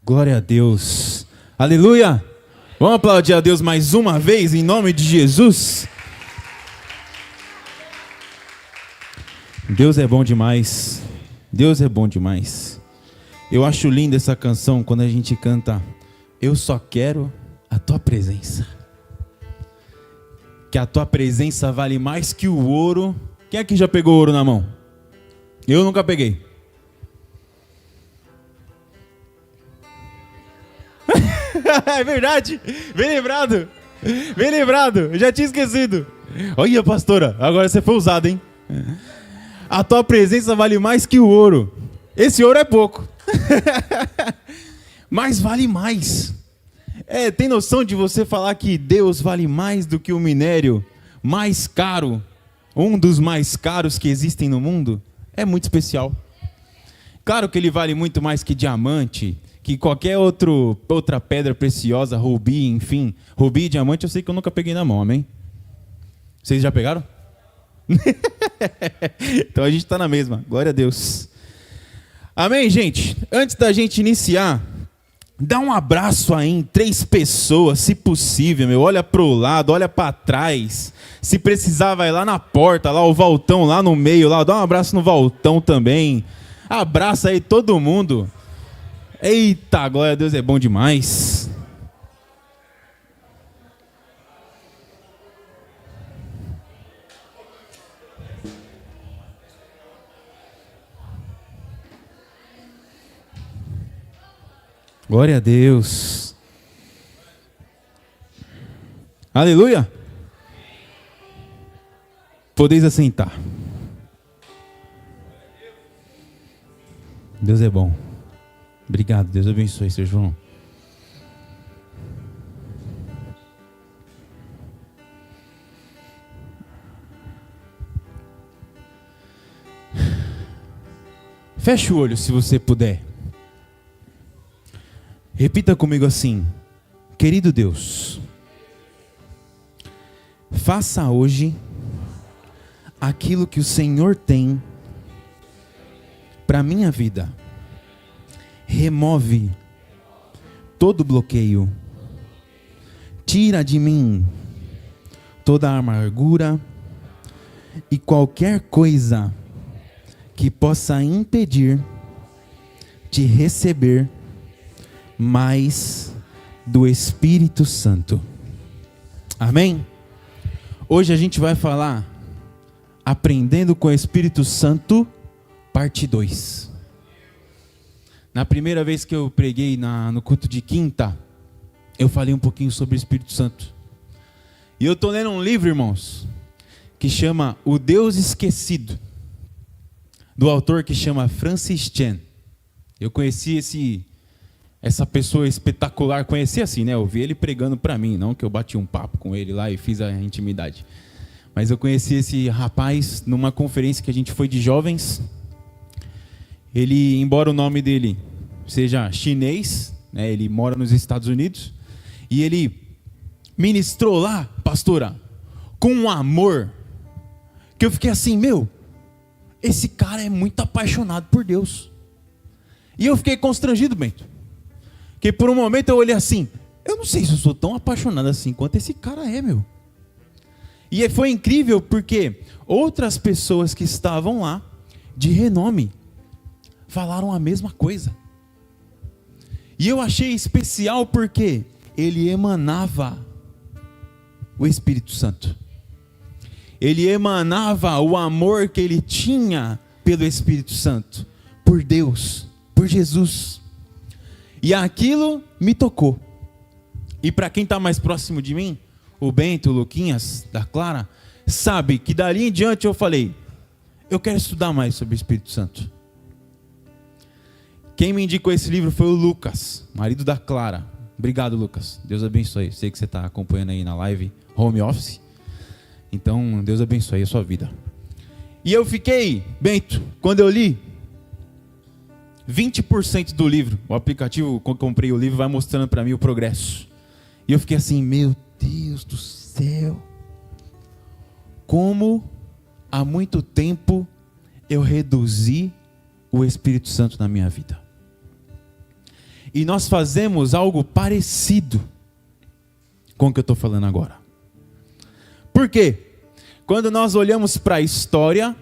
Glória a Deus. Aleluia. Vamos aplaudir a Deus mais uma vez em nome de Jesus. Deus é bom demais. Deus é bom demais. Eu acho linda essa canção quando a gente canta: eu só quero a tua presença. Que a tua presença vale mais que o ouro. Quem aqui já pegou ouro na mão? Eu nunca peguei. É verdade, bem lembrado, eu já tinha esquecido. Olha, pastora, agora você foi usado, hein? A tua presença vale mais que o ouro. Esse ouro é pouco, mas vale mais. Tem noção de você falar que Deus vale mais do que o minério mais caro, um dos mais caros que existem no mundo? É muito especial. Claro que ele vale muito mais que diamante, que qualquer outra pedra preciosa, rubi, enfim. Rubi e diamante eu sei que eu nunca peguei na mão, amém? Vocês já pegaram? Então a gente está na mesma, glória a Deus. Amém, gente? Antes da gente iniciar, dá um abraço aí em 3 pessoas, se possível, meu. Olha pro lado, olha para trás. Se precisar, vai lá na porta, lá o Valtão, lá no meio, lá. Dá um abraço no Valtão também. Abraça aí todo mundo. Eita, glória a Deus, é bom demais. Glória a Deus. Aleluia. Podeis assentar. Deus é bom. Obrigado, Deus abençoe, seu João. Feche o olho se você puder. Repita comigo assim: querido Deus, faça hoje aquilo que o Senhor tem para minha vida. Remove todo bloqueio. Tira de mim toda a amargura e qualquer coisa que possa impedir de receber mais do Espírito Santo. Amém? Hoje a gente vai falar Aprendendo com o Espírito Santo, parte 2. Na primeira vez que eu preguei no culto de quinta, eu falei um pouquinho sobre o Espírito Santo. E eu estou lendo um livro, irmãos, que chama O Deus Esquecido, do autor que chama Francis Chan. Eu conheci essa pessoa espetacular, conheci assim, né? Eu vi ele pregando para mim, não que eu bati um papo com ele lá e fiz a intimidade. Mas eu conheci esse rapaz numa conferência que a gente foi de jovens. Ele, embora o nome dele seja chinês, né, ele mora nos Estados Unidos, e ele ministrou lá, pastora, com um amor, que eu fiquei assim, esse cara é muito apaixonado por Deus. E eu fiquei constrangido, Bento, que por um momento eu olhei assim, eu não sei se eu sou tão apaixonado assim quanto esse cara é, E foi incrível porque outras pessoas que estavam lá, de renome, falaram a mesma coisa. E eu achei especial porque ele emanava o Espírito Santo. Ele emanava o amor que ele tinha pelo Espírito Santo, por Deus, por Jesus. E aquilo me tocou. E para quem está mais próximo de mim, o Bento, o Luquinhas, da Clara, sabe que dali em diante eu falei, eu quero estudar mais sobre o Espírito Santo. Quem me indicou esse livro foi o Lucas, marido da Clara. Obrigado, Lucas. Deus abençoe. Sei que você está acompanhando aí na live home office. Então, Deus abençoe a sua vida. E eu fiquei, Bento, quando eu li 20% do livro, o aplicativo, quando eu comprei o livro, vai mostrando para mim o progresso. E eu fiquei assim, meu Deus do céu. Como há muito tempo eu reduzi o Espírito Santo na minha vida. E nós fazemos algo parecido com o que eu estou falando agora. Por quê? Quando nós olhamos para a história,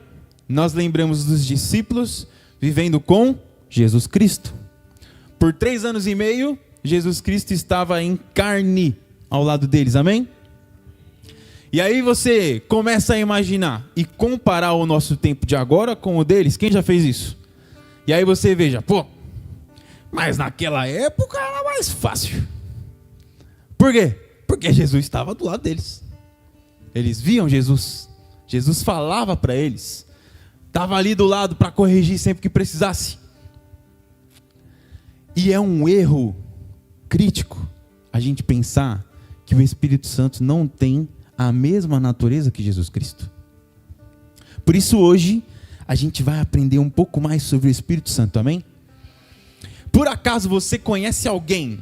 nós lembramos dos discípulos vivendo com Jesus Cristo. Por 3 anos e meio, Jesus Cristo estava em carne ao lado deles, amém? E aí você começa a imaginar e comparar o nosso tempo de agora com o deles. Quem já fez isso? E aí você veja, mas naquela época era mais fácil. Por quê? Porque Jesus estava do lado deles. Eles viam Jesus. Jesus falava para eles. Estava ali do lado para corrigir sempre que precisasse. E é um erro crítico a gente pensar que o Espírito Santo não tem a mesma natureza que Jesus Cristo. Por isso hoje a gente vai aprender um pouco mais sobre o Espírito Santo, amém? Por acaso você conhece alguém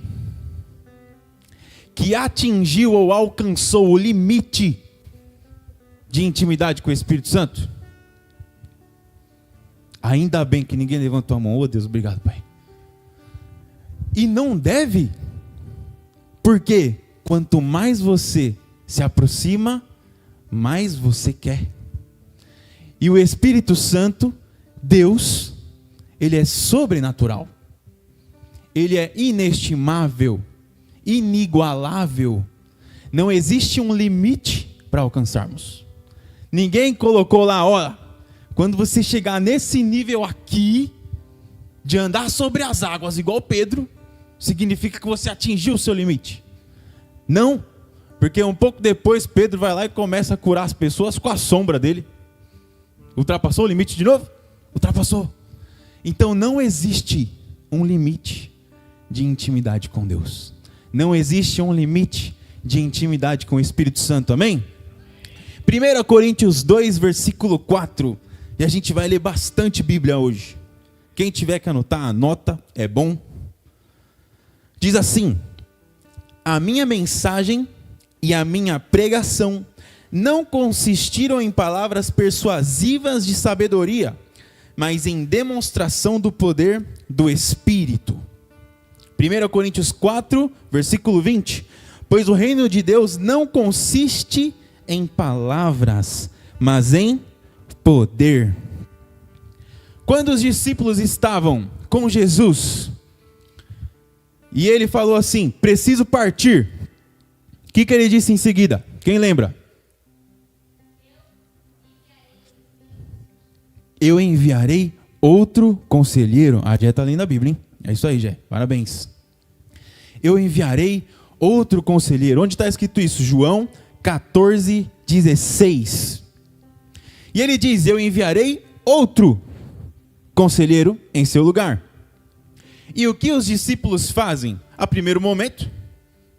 que atingiu ou alcançou o limite de intimidade com o Espírito Santo? Ainda bem que ninguém levantou a mão. Oh Deus, obrigado, Pai. E não deve, porque quanto mais você se aproxima, mais você quer. E o Espírito Santo, Deus, ele é sobrenatural. Ele é inestimável, inigualável. Não existe um limite para alcançarmos. Ninguém colocou lá, olha, quando você chegar nesse nível aqui, de andar sobre as águas igual Pedro, significa que você atingiu o seu limite. Não, porque um pouco depois Pedro vai lá e começa a curar as pessoas com a sombra dele. Ultrapassou o limite de novo? Ultrapassou. Então não existe um limite de intimidade com Deus. Não existe um limite de intimidade com o Espírito Santo, amém? 1 Coríntios 2, versículo 4. E a gente vai ler bastante Bíblia hoje. Quem tiver que anotar, anota, é bom. Diz assim: a minha mensagem e a minha pregação não consistiram em palavras persuasivas de sabedoria, mas em demonstração do poder do Espírito. 1 Coríntios 4, versículo 20. Pois o reino de Deus não consiste em palavras, mas em poder. Quando os discípulos estavam com Jesus, e ele falou assim: preciso partir. O que ele disse em seguida? Quem lembra? Eu enviarei outro conselheiro. A Jé está lendo a Bíblia, hein? É isso aí, Jé. Parabéns. Eu enviarei outro conselheiro. Onde está escrito isso? João 14, 16. E ele diz: eu enviarei outro conselheiro em seu lugar. E o que os discípulos fazem? A primeiro momento,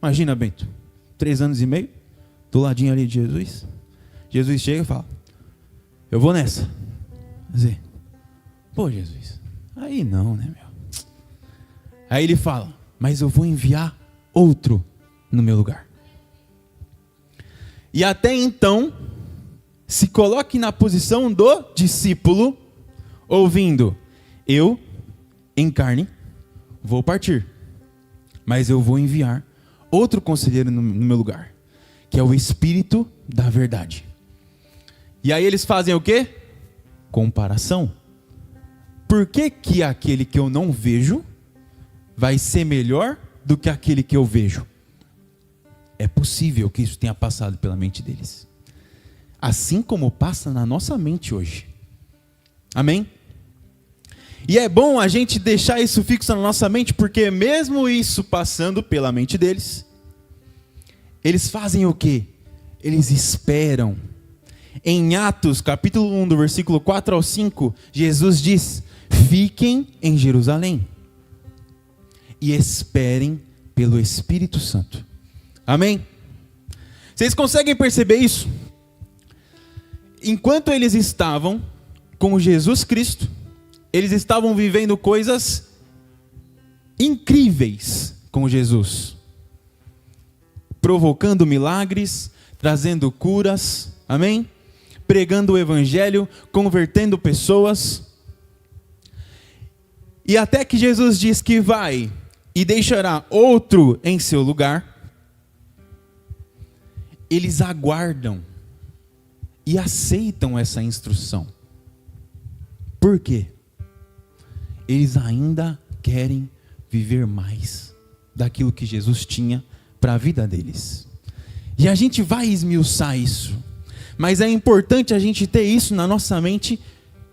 imagina, Bento, 3 anos e meio, do ladinho ali de Jesus. Jesus chega e fala: eu vou nessa. Dizer, pô, Jesus, aí não, né, meu? Aí ele fala: mas eu vou enviar outro no meu lugar. E até então, se coloque na posição do discípulo, ouvindo: eu, em carne, vou partir, mas eu vou enviar outro conselheiro no meu lugar, que é o Espírito da verdade. E aí eles fazem o quê? Comparação. Por que aquele que eu não vejo vai ser melhor do que aquele que eu vejo? É possível que isso tenha passado pela mente deles, assim como passa na nossa mente hoje. Amém? E é bom a gente deixar isso fixo na nossa mente, porque mesmo isso passando pela mente deles, eles fazem o quê? Eles esperam. Em Atos, capítulo 1, do versículo 4 ao 5, Jesus diz: fiquem em Jerusalém e esperem pelo Espírito Santo. Amém? Vocês conseguem perceber isso? Enquanto eles estavam com Jesus Cristo, eles estavam vivendo coisas incríveis com Jesus, provocando milagres, trazendo curas, amém? Pregando o evangelho, convertendo pessoas. E até que Jesus diz que vai e deixará outro em seu lugar, eles aguardam e aceitam essa instrução. Por quê? Eles ainda querem viver mais daquilo que Jesus tinha para a vida deles. E a gente vai esmiuçar isso, mas é importante a gente ter isso na nossa mente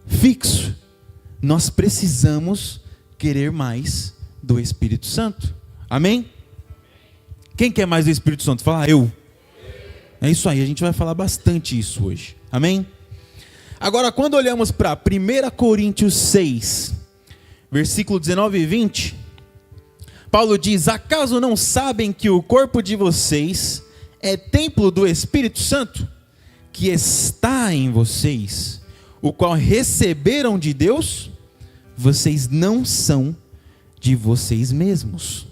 fixo. Nós precisamos querer mais do Espírito Santo. Amém? Quem quer mais do Espírito Santo? Fala, eu. É isso aí, a gente vai falar bastante isso hoje. Amém? Agora, quando olhamos para 1 Coríntios 6, versículo 19 e 20, Paulo diz: acaso não sabem que o corpo de vocês é templo do Espírito Santo, que está em vocês, o qual receberam de Deus? Vocês não são de vocês mesmos.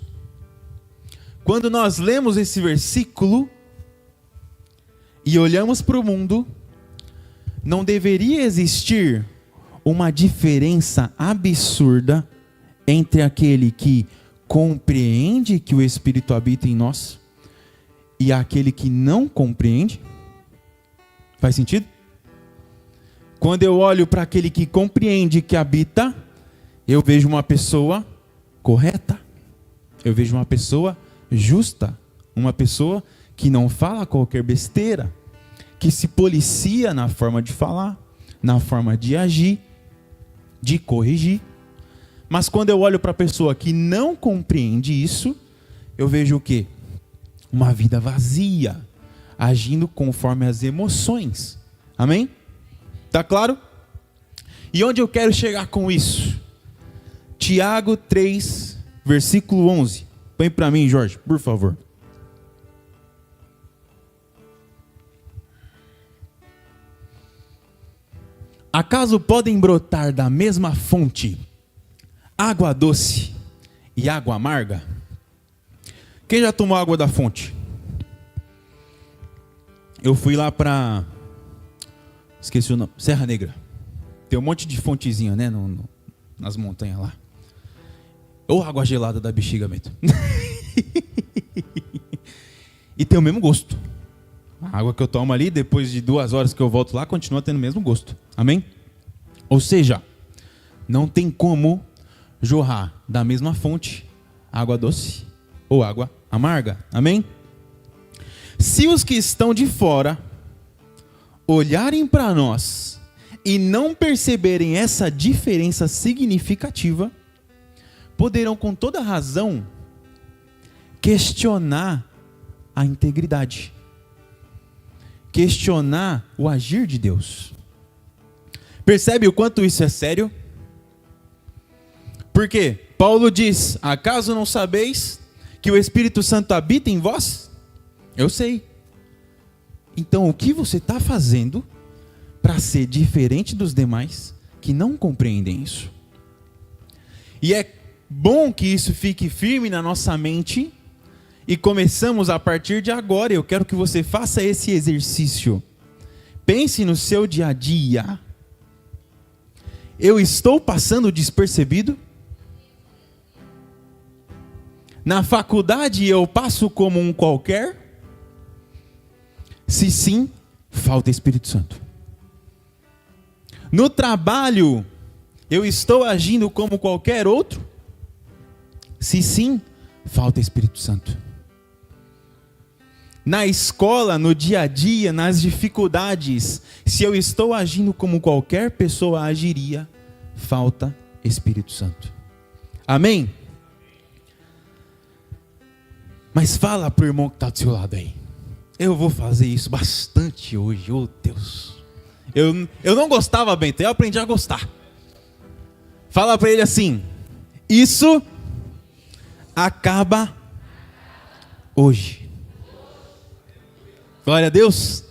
Quando nós lemos esse versículo e olhamos para o mundo, não deveria existir uma diferença absurda entre aquele que compreende que o Espírito habita em nós e aquele que não compreende? Faz sentido? Quando eu olho para aquele que compreende que habita, eu vejo uma pessoa correta, eu vejo uma pessoa justa, uma pessoa que não fala qualquer besteira, que se policia na forma de falar, na forma de agir, de corrigir. Mas quando eu olho para a pessoa que não compreende isso, eu vejo o quê? Uma vida vazia, agindo conforme as emoções. Amém? Tá claro? E onde eu quero chegar com isso? Tiago 3, versículo 11. Põe para mim, Jorge, por favor. Acaso podem brotar da mesma fonte água doce e água amarga? Quem já tomou água da fonte? Eu fui lá para... esqueci o nome. Serra Negra. Tem um monte de fontezinha, né? Nas montanhas lá. Ou água gelada da bexiga mesmo. E tem o mesmo gosto. A água que eu tomo ali, depois de 2 horas que eu volto lá, continua tendo o mesmo gosto. Amém? Ou seja, não tem como jorrar da mesma fonte água doce ou água amarga. Amém? Se os que estão de fora olharem para nós e não perceberem essa diferença significativa, poderão com toda razão questionar a integridade, questionar o agir de Deus. Percebe o quanto isso é sério? Porque Paulo diz: acaso não sabeis que o Espírito Santo habita em vós? Eu sei. Então o que você está fazendo para ser diferente dos demais que não compreendem isso? E é bom que isso fique firme na nossa mente. E começamos a partir de agora. Eu quero que você faça esse exercício. Pense no seu dia a dia. Eu estou passando despercebido? Na faculdade eu passo como um qualquer? Se sim, falta Espírito Santo. No trabalho eu estou agindo como qualquer outro? Se sim, falta Espírito Santo. Na escola, no dia a dia, nas dificuldades, se eu estou agindo como qualquer pessoa agiria, falta Espírito Santo. Amém? Mas fala para o irmão que está do seu lado aí. Eu vou fazer isso bastante hoje, oh Deus. Eu não gostava, Bento, eu aprendi a gostar. Fala para ele assim: isso acaba hoje. Glória a Deus.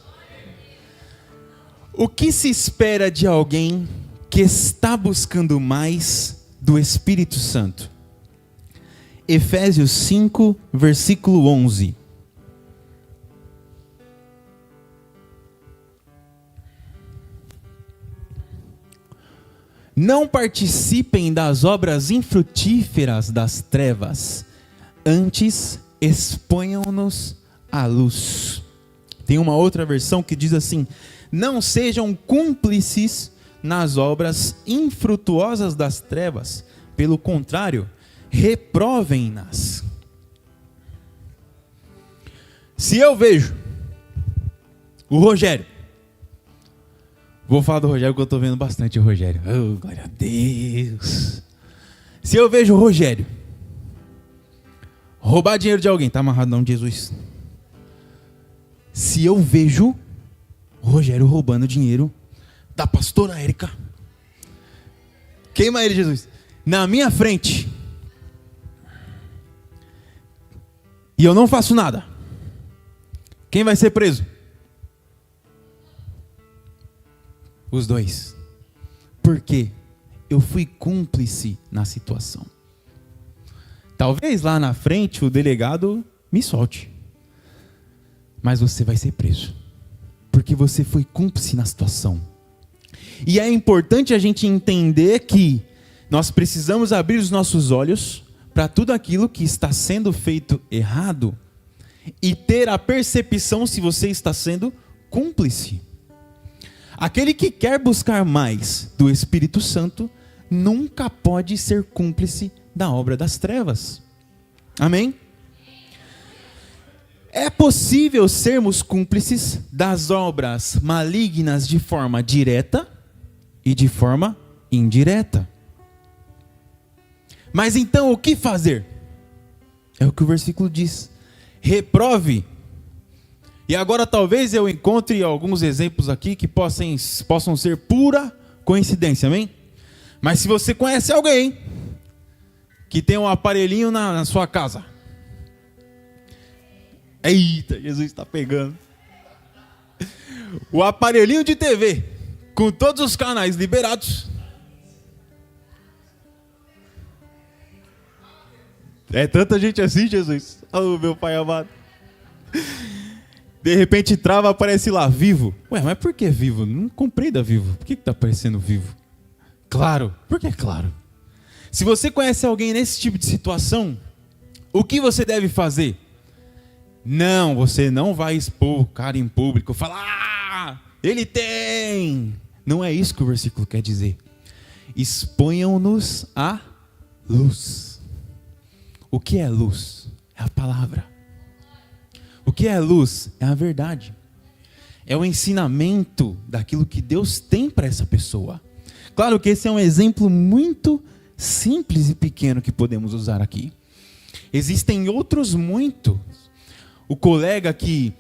O que se espera de alguém que está buscando mais do Espírito Santo? Efésios 5, versículo 11. Não participem das obras infrutíferas das trevas, antes exponham-nos à luz. Tem uma outra versão que diz assim: não sejam cúmplices nas obras infrutuosas das trevas, pelo contrário, reprovem-nas. Se eu vejo o Rogério, vou falar do Rogério porque eu estou vendo bastante o Rogério. Oh, glória a Deus. Se eu vejo o Rogério roubar dinheiro de alguém, tá amarrado não, Jesus. Se eu vejo o Rogério roubando dinheiro da pastora Érica, queima ele, Jesus, na minha frente, e eu não faço nada, quem vai ser preso? Os dois. Por quê? Eu fui cúmplice na situação. Talvez lá na frente o delegado me solte, mas você vai ser preso, porque você foi cúmplice na situação. E é importante a gente entender que nós precisamos abrir os nossos olhos para tudo aquilo que está sendo feito errado e ter a percepção se você está sendo cúmplice. Aquele que quer buscar mais do Espírito Santo nunca pode ser cúmplice da obra das trevas. Amém? É possível sermos cúmplices das obras malignas de forma direta e de forma indireta. Mas então o que fazer? É o que o versículo diz: reprove. E agora talvez eu encontre alguns exemplos aqui que possam ser pura coincidência, amém? Mas se você conhece alguém que tem um aparelhinho na sua casa, eita, Jesus está pegando, o aparelhinho de TV com todos os canais liberados, é tanta gente assim, Jesus, oh meu Pai amado. De repente trava, aparece lá, Vivo. Ué, mas por que Vivo? Não comprei da Vivo. Por que está aparecendo Vivo? Claro. Por que Claro? Se você conhece alguém nesse tipo de situação, o que você deve fazer? Não, você não vai expor o cara em público, falar, ele tem. Não é isso que o versículo quer dizer. Exponham-nos à luz. O que é luz? É a palavra. O que é luz? É a verdade. É o ensinamento daquilo que Deus tem para essa pessoa. Claro que esse é um exemplo muito simples e pequeno que podemos usar aqui. Existem outros muitos. O colega que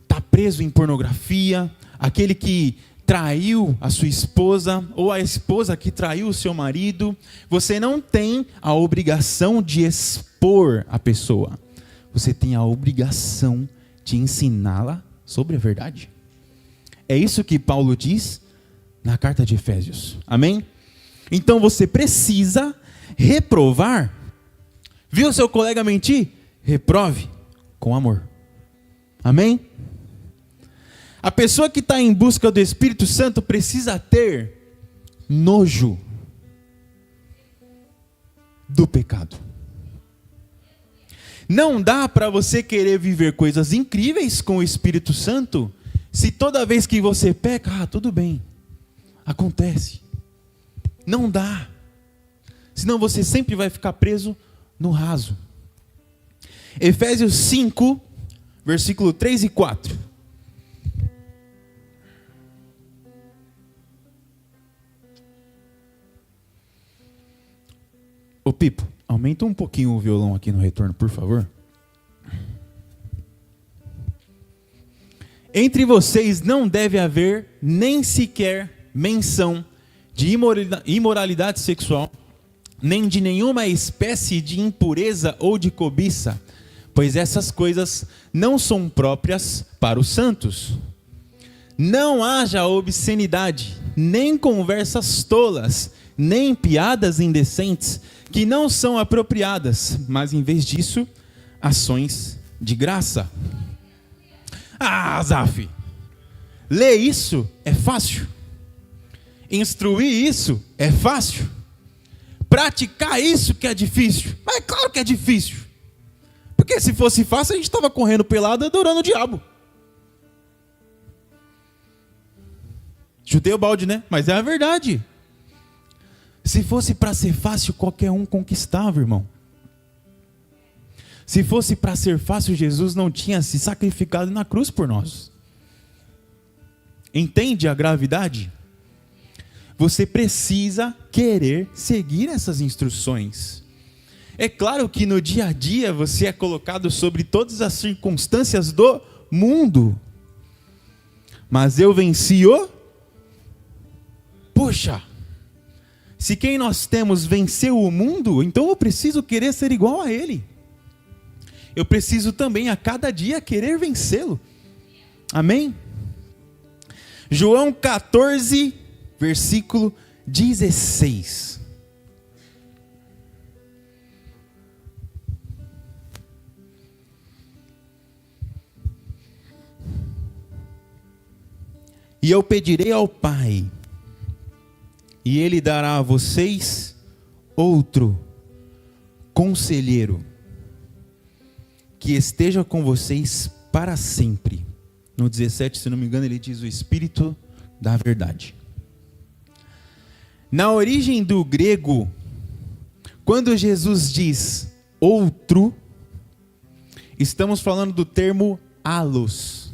está preso em pornografia, aquele que traiu a sua esposa, ou a esposa que traiu o seu marido. Você não tem a obrigação de expor a pessoa. Você tem a obrigação de ensiná-la sobre a verdade. É isso que Paulo diz na carta de Efésios. Amém? Então você precisa reprovar. Viu seu colega mentir? Reprove com amor. Amém? A pessoa que está em busca do Espírito Santo precisa ter nojo do pecado. Não dá para você querer viver coisas incríveis com o Espírito Santo se toda vez que você peca, tudo bem, acontece. Não dá. Senão você sempre vai ficar preso no raso. Efésios 5, versículo 3 e 4. Ô Pipo, aumenta um pouquinho o violão aqui no retorno, por favor. Entre vocês não deve haver nem sequer menção de imoralidade sexual, nem de nenhuma espécie de impureza ou de cobiça, pois essas coisas não são próprias para os santos. Não haja obscenidade, nem conversas tolas, nem piadas indecentes, que não são apropriadas, mas em vez disso, ações de graça. Ah, Zaf, ler isso é fácil. Instruir isso é fácil. Praticar isso que é difícil. Mas é claro que é difícil. Porque se fosse fácil, a gente estava correndo pelado adorando o diabo. Chutei o balde, né? Mas é a verdade. Se fosse para ser fácil, qualquer um conquistava, irmão. Se fosse para ser fácil, Jesus não tinha se sacrificado na cruz por nós. Entende a gravidade? Você precisa querer seguir essas instruções. É claro que no dia a dia você é colocado sobre todas as circunstâncias do mundo. Mas eu venci o... Poxa, se quem nós temos venceu o mundo, então eu preciso querer ser igual a ele. Eu preciso também a cada dia querer vencê-lo. Amém? João 14, versículo 16. E eu pedirei ao Pai, e Ele dará a vocês outro conselheiro, que esteja com vocês para sempre. No 17, se não me engano, ele diz o Espírito da verdade. Na origem do grego, quando Jesus diz outro, estamos falando do termo allos.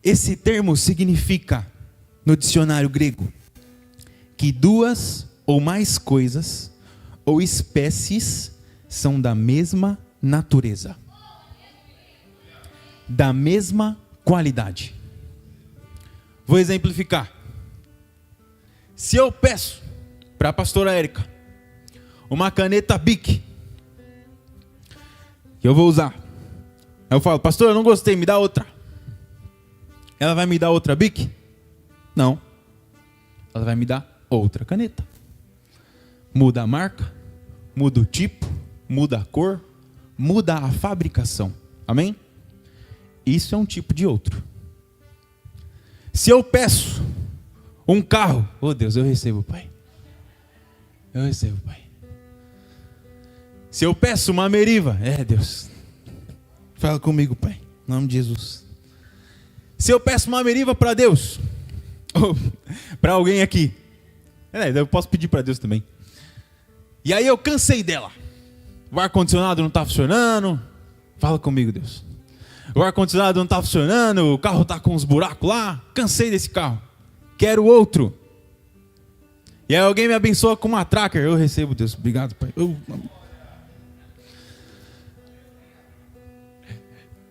Esse termo significa, no dicionário grego, que duas ou mais coisas ou espécies são da mesma natureza, da mesma qualidade. Vou exemplificar. Se eu peço para a pastora Érica uma caneta Bic, que eu vou usar, aí eu falo: pastor, eu não gostei, me dá outra. Ela vai me dar outra Bic? Não. Ela vai me dar outra caneta. Muda a marca, muda o tipo, muda a cor, muda a fabricação. Amém? Isso é um tipo de outro. Se eu peço um carro, oh Deus, eu recebo, Pai. Eu recebo, Pai. Se eu peço uma Meriva, Deus, fala comigo, Pai, em nome de Jesus. Se eu peço uma Meriva para Deus, ou para alguém aqui, eu posso pedir para Deus também. E aí eu cansei dela. O ar-condicionado não está funcionando. Fala comigo, Deus. O ar-condicionado não está funcionando, o carro está com uns buracos lá. Cansei desse carro. Quero outro. E aí alguém me abençoa com uma tracker. Eu recebo, Deus. Obrigado, Pai.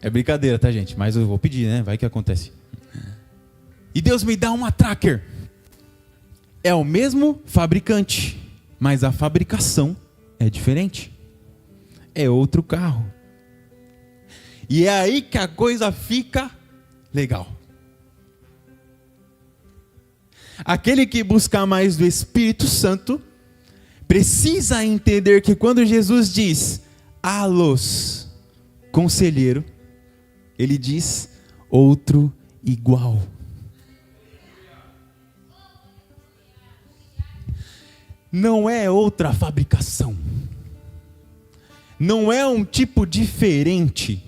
É brincadeira, tá, gente? Mas eu vou pedir, né? Vai que acontece. E Deus me dá uma tracker. É o mesmo fabricante, mas a fabricação é diferente. É outro carro. E é aí que a coisa fica legal. Aquele que busca mais do Espírito Santo precisa entender que quando Jesus diz allos, conselheiro, ele diz outro igual. Não é outra fabricação. Não é um tipo diferente.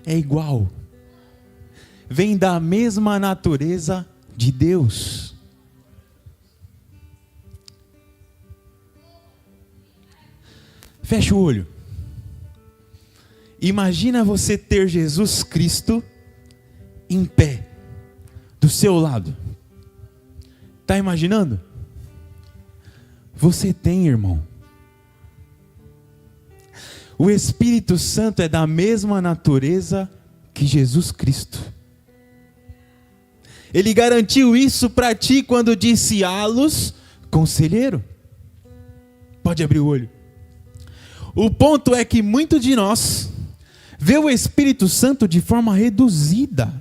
É igual. Vem da mesma natureza de Deus. Fecha o olho. Imagina você ter Jesus Cristo em pé, do seu lado. Está imaginando? Você tem, irmão. O Espírito Santo é da mesma natureza que Jesus Cristo. Ele garantiu isso para ti quando disse allos, conselheiro. Pode abrir o olho. O ponto é que muito de nós vê o Espírito Santo de forma reduzida.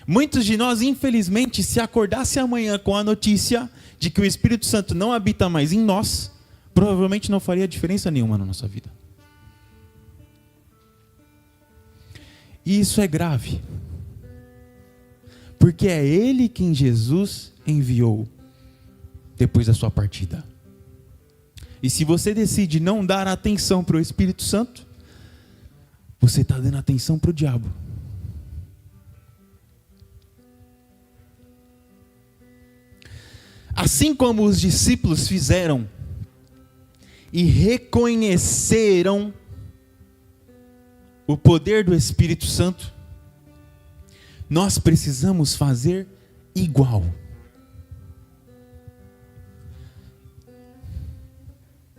Muitos de nós, infelizmente, se acordasse amanhã com a notícia de que o Espírito Santo não habita mais em nós, provavelmente não faria diferença nenhuma na nossa vida. E isso é grave. Porque é Ele quem Jesus enviou depois da sua partida. E se você decide não dar atenção para o Espírito Santo, você está dando atenção para o diabo. Assim como os discípulos fizeram e reconheceram o poder do Espírito Santo, nós precisamos fazer igual.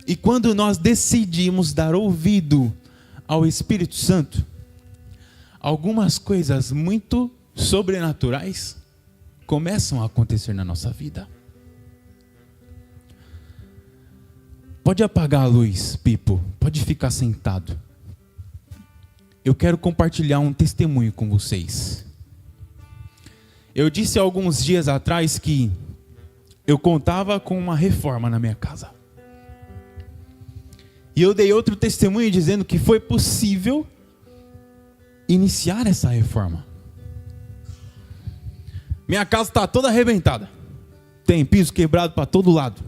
E quando nós decidimos dar ouvido ao Espírito Santo, algumas coisas muito sobrenaturais começam a acontecer na nossa vida. Pode apagar a luz, Pipo. Pode ficar sentado. Eu quero compartilhar um testemunho com vocês. Eu disse alguns dias atrás que eu contava com uma reforma na minha casa. E eu dei outro testemunho dizendo que foi possível iniciar essa reforma. Minha casa está toda arrebentada. Tem piso quebrado para todo lado.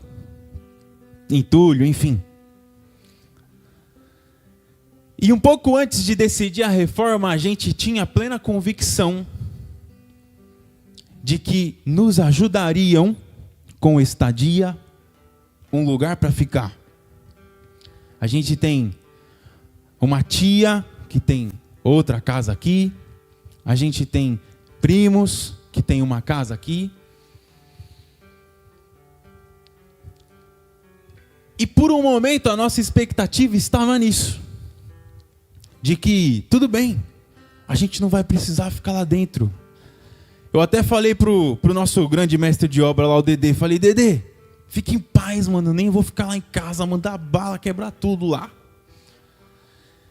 Entulho, enfim. E um pouco antes de decidir a reforma, a gente tinha plena convicção de que nos ajudariam com estadia, um lugar para ficar. A gente tem uma tia que tem outra casa aqui. A gente tem primos que tem uma casa aqui. E por um momento a nossa expectativa estava nisso. De que, tudo bem, a gente não vai precisar ficar lá dentro. Eu até falei pro nosso grande mestre de obra lá, o Dedê. Falei, Dedê, fique em paz, mano. Nem vou ficar lá em casa, mandar bala, quebrar tudo lá.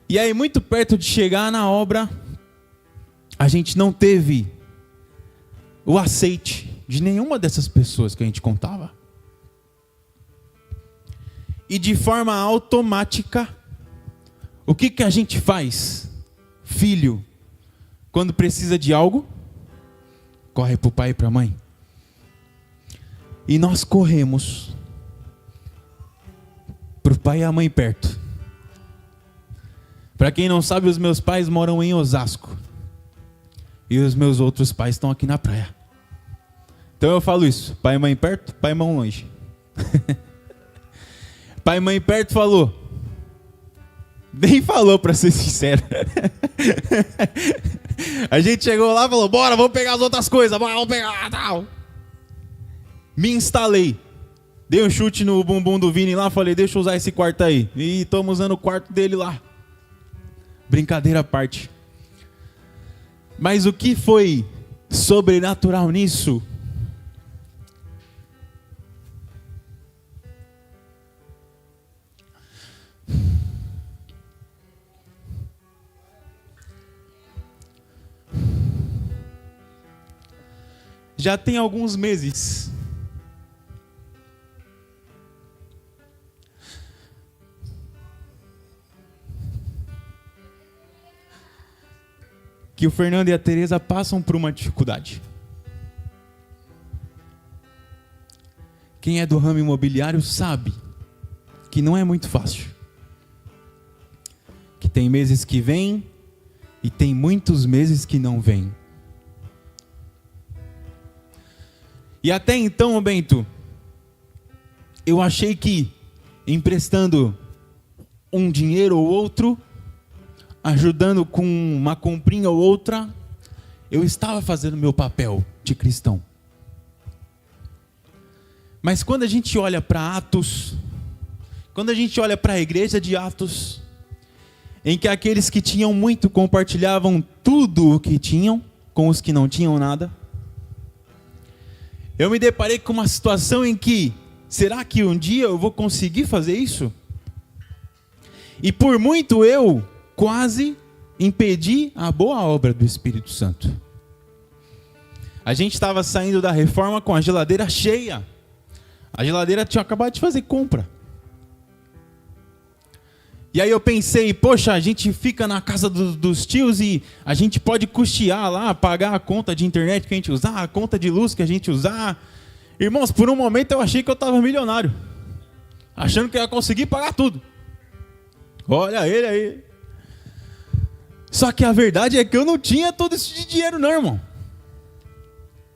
E aí, muito perto de chegar na obra, a gente não teve o aceite de nenhuma dessas pessoas que a gente contava. E de forma automática, o que a gente faz? Filho, quando precisa de algo, corre para o pai e para a mãe. E nós corremos para o pai e a mãe perto. Para quem não sabe, os meus pais moram em Osasco. E os meus outros pais estão aqui na praia. Então eu falo isso, pai e mãe perto, pai e mãe longe. Pai e mãe perto falou. Nem falou, para ser sincero. A gente chegou lá e falou, bora, vamos pegar as outras coisas, bora, vamos pegar, tal. Me instalei. Dei um chute no bumbum do Vini lá, falei, deixa eu usar esse quarto aí. E estamos usando o quarto dele lá. Brincadeira à parte. Mas o que foi sobrenatural nisso? Já tem alguns meses que o Fernando e a Teresa passam por uma dificuldade. Quem é do ramo imobiliário sabe que não é muito fácil. Que tem meses que vêm e tem muitos meses que não vêm. E até então, Bento, eu achei que emprestando um dinheiro ou outro, ajudando com uma comprinha ou outra, eu estava fazendo meu papel de cristão. Mas quando a gente olha para Atos, quando a gente olha para a igreja de Atos, em que aqueles que tinham muito compartilhavam tudo o que tinham com os que não tinham nada, eu me deparei com uma situação em que, será que um dia eu vou conseguir fazer isso? E por muito eu quase impedi a boa obra do Espírito Santo. A gente estava saindo da reforma com a geladeira cheia. A geladeira tinha acabado de fazer compra. E aí eu pensei, poxa, a gente fica na casa dos tios e a gente pode custear lá, pagar a conta de internet que a gente usar, a conta de luz que a gente usar. Irmãos, por um momento eu achei que eu estava milionário, achando que eu ia conseguir pagar tudo. Olha ele aí. Só que a verdade é que eu não tinha todo esse dinheiro não, irmão.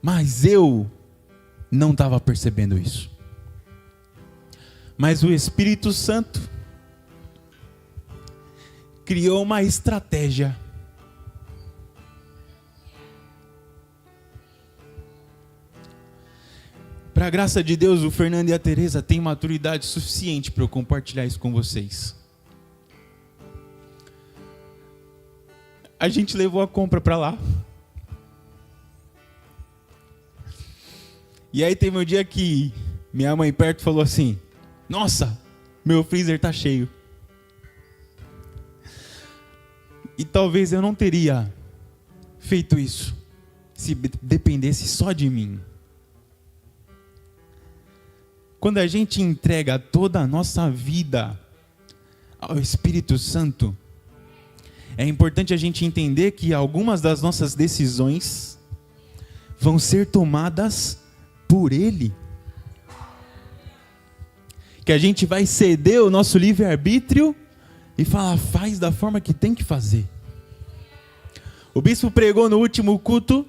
Mas eu não estava percebendo isso. Mas o Espírito Santo criou uma estratégia. Para a graça de Deus, o Fernando e a Teresa têm maturidade suficiente para eu compartilhar isso com vocês. A gente levou a compra para lá. E aí teve um dia que minha mãe perto falou assim: nossa, meu freezer tá cheio. E talvez eu não teria feito isso se dependesse só de mim. Quando a gente entrega toda a nossa vida ao Espírito Santo, é importante a gente entender que algumas das nossas decisões vão ser tomadas por Ele. Que a gente vai ceder o nosso livre-arbítrio e falar, faz da forma que tem que fazer. O bispo pregou no último culto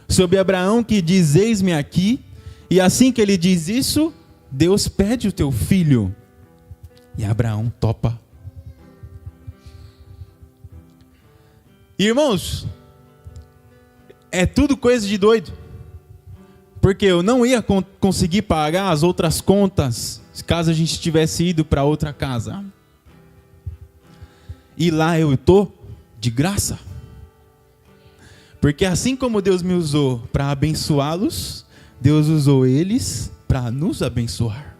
sobre Abraão que diz, eis-me aqui. E assim que ele diz isso, Deus pede o teu filho. E Abraão topa. Irmãos, é tudo coisa de doido. Porque eu não ia conseguir pagar as outras contas caso a gente tivesse ido para outra casa. E lá eu estou de graça. Porque assim como Deus me usou para abençoá-los, Deus usou eles para nos abençoar.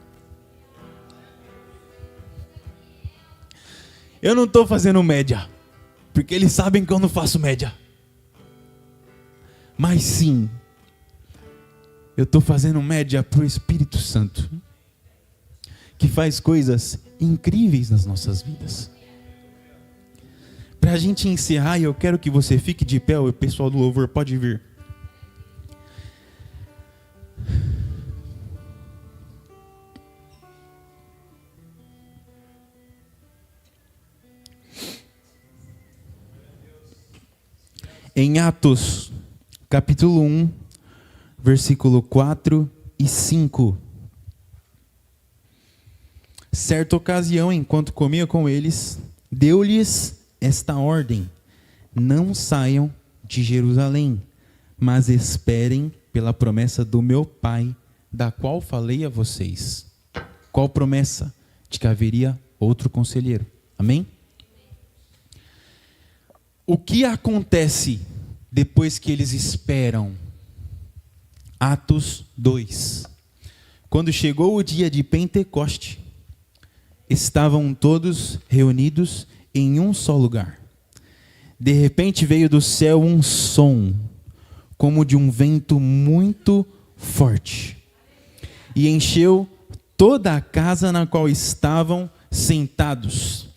Eu não estou fazendo média, porque eles sabem que eu não faço média. Mas sim, eu estou fazendo média para o Espírito Santo, que faz coisas incríveis nas nossas vidas. Para a gente encerrar, eu quero que você fique de pé, o pessoal do louvor pode vir. Em Atos, capítulo 1, versículo 4 e 5. Certa ocasião, enquanto comia com eles, deu-lhes esta ordem: não saiam de Jerusalém, mas esperem pela promessa do meu Pai, da qual falei a vocês. Qual promessa? De que haveria outro conselheiro. Amém? O que acontece depois que eles esperam? Atos 2. Quando chegou o dia de Pentecoste, estavam todos reunidos em um só lugar. De repente veio do céu um som, como de um vento muito forte, e encheu toda a casa na qual estavam sentados.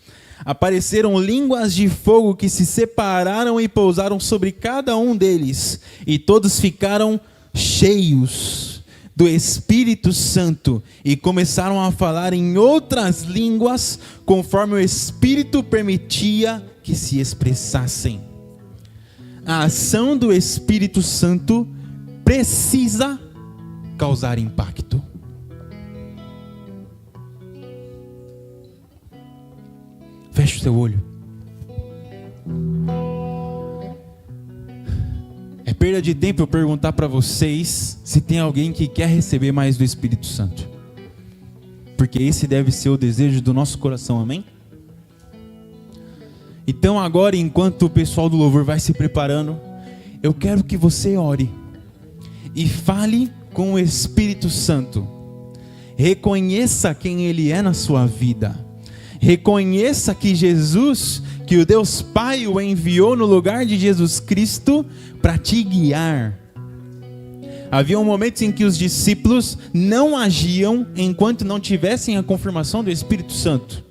Apareceram línguas de fogo que se separaram e pousaram sobre cada um deles, e todos ficaram cheios do Espírito Santo e começaram a falar em outras línguas, conforme o Espírito permitia que se expressassem. A ação do Espírito Santo precisa causar impacto. Feche o seu olho. É perda de tempo eu perguntar para vocês se tem alguém que quer receber mais do Espírito Santo. Porque esse deve ser o desejo do nosso coração, amém? Então agora, enquanto o pessoal do louvor vai se preparando, eu quero que você ore e fale com o Espírito Santo. Reconheça quem Ele é na sua vida. Reconheça que Jesus, que o Deus Pai o enviou no lugar de Jesus Cristo para te guiar. Havia momentos em que os discípulos não agiam enquanto não tivessem a confirmação do Espírito Santo.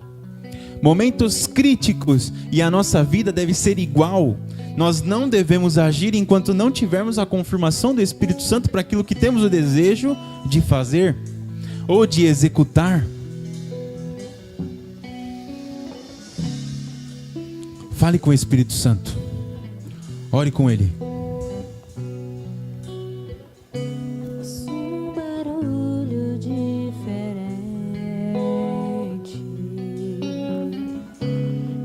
momentos críticos, e a nossa vida deve ser igual. Nós não devemos agir enquanto não tivermos a confirmação do Espírito Santo para aquilo que temos o desejo de fazer ou de executar. Fale com o Espírito Santo. Ore com Ele. Um barulho diferente,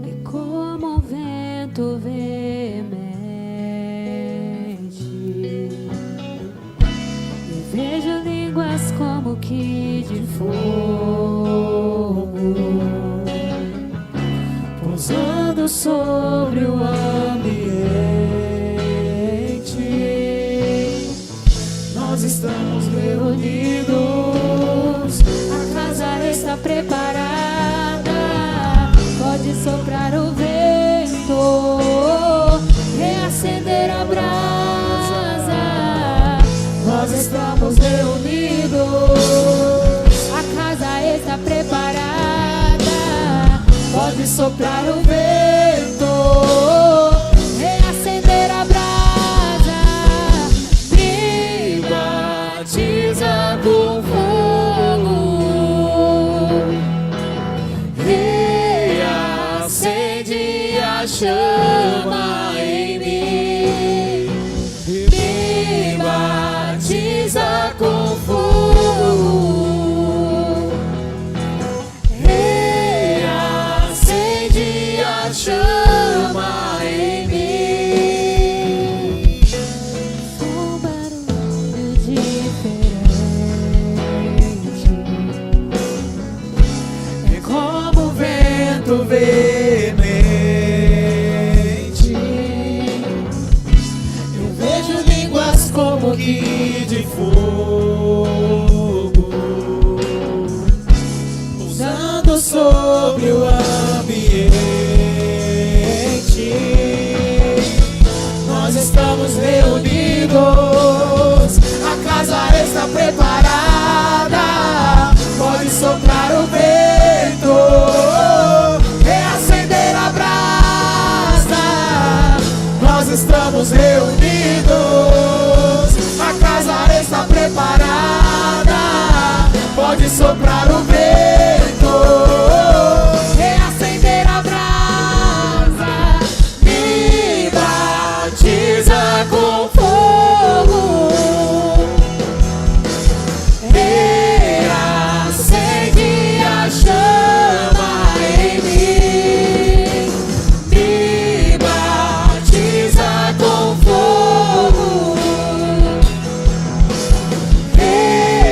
e como um vento veemente, e vejo línguas como que de fogo, pousando sobre o ambiente. Nós estamos reunidos, a casa está preparada. Pode soprar o vento, reacender a brasa. Nós estamos reunidos, a casa está preparada. Pode soprar o vento, reacender a brasa. Me batiza com fogo, reacende a chama em mim. Me batiza com fogo, chama em mim. Um barulho diferente, é como o vento veemente. Eu vejo línguas como que de fogo, pousando sobre o ambiente. Nós estamos reunidos, a casa está preparada. Pode soprar o vento, reacender a brasa. Nós estamos reunidos, a casa está preparada. Pode soprar o vento, reacender a brasa. Me batiza com fogo, reacende a chama em mim. Me batiza com fogo,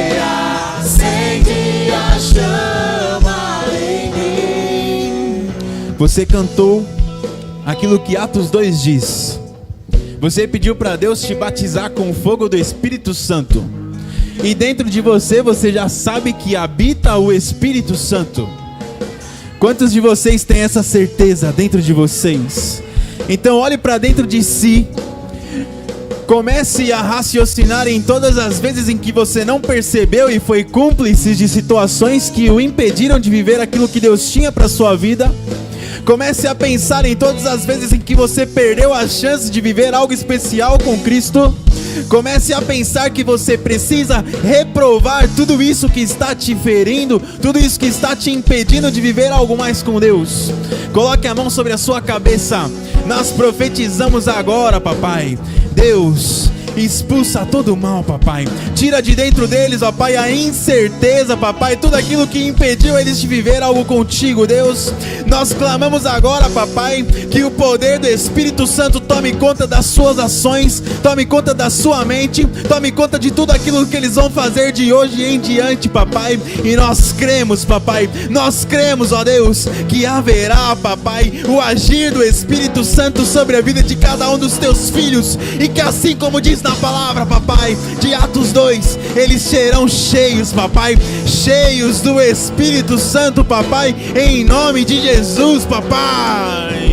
reacende a chama em mim. Você cantou aquilo que Atos 2 diz. Você pediu para Deus te batizar com o fogo do Espírito Santo. E dentro de você, você já sabe que habita o Espírito Santo. Quantos de vocês têm essa certeza dentro de vocês? Então olhe para dentro de si. Comece a raciocinar em todas as vezes em que você não percebeu e foi cúmplice de situações que o impediram de viver aquilo que Deus tinha para sua vida. Comece a pensar em todas as vezes em que você perdeu a chance de viver algo especial com Cristo. Comece a pensar que você precisa reprovar tudo isso que está te ferindo, tudo isso que está te impedindo de viver algo mais com Deus. Coloque a mão sobre a sua cabeça. Nós profetizamos agora, papai. Deus, expulsa todo o mal, papai. Tira de dentro deles, ó Pai, a incerteza, papai, tudo aquilo que impediu eles de viver algo contigo, Deus. Nós clamamos agora, papai, que o poder do Espírito Santo tome conta das suas ações, tome conta da sua mente, tome conta de tudo aquilo que eles vão fazer de hoje em diante, papai. E nós cremos, papai, nós cremos, ó Deus, que haverá, papai, o agir do Espírito Santo sobre a vida de cada um dos teus filhos, e que assim como diz na palavra, papai, de Atos 2, eles serão cheios, papai, cheios do Espírito Santo, papai, em nome de Jesus, papai.